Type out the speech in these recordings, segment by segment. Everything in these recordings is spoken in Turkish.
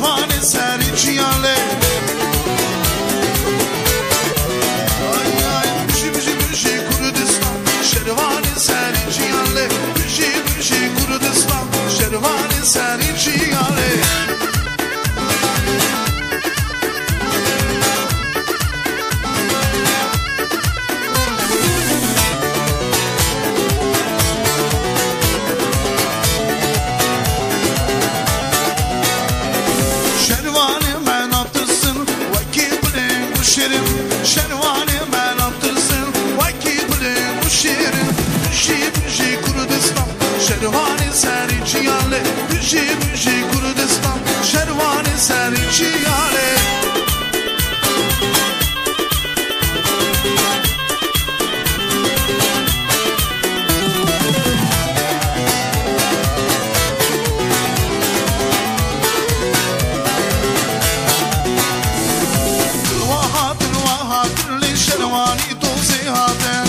şervanı seri ciyale. Ay ay büji büji büji Kurdistan, şervanı seri ciyale. Büji büji Kurdistan, şervanı seri ciyale. Şervanı men attırsın, vakit bilin bu şirin. Şervanı men attırsın, vakit bilin bu şirin. Büji büji Kurdistan, şervanı seri ciyale. Büji büji Kurdistan, şervanı seri ciyale. شروانی دوزی هاتن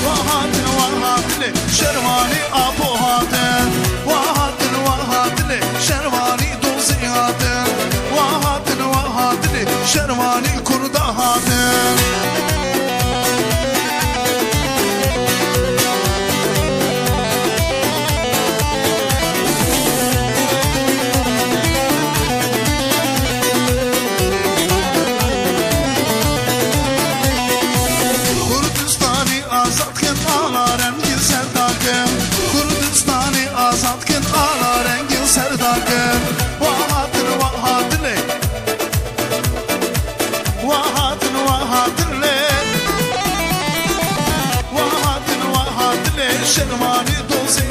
وهاتن شروانی آبو هاتن وهاتن شروانی دوزی هاتن وهاتن شروانی کرد هاتن Kurdistani azat kın ala rengin serdakın. Vahatın vahatın vahatın vahatın vahatın vahatın şervani dozi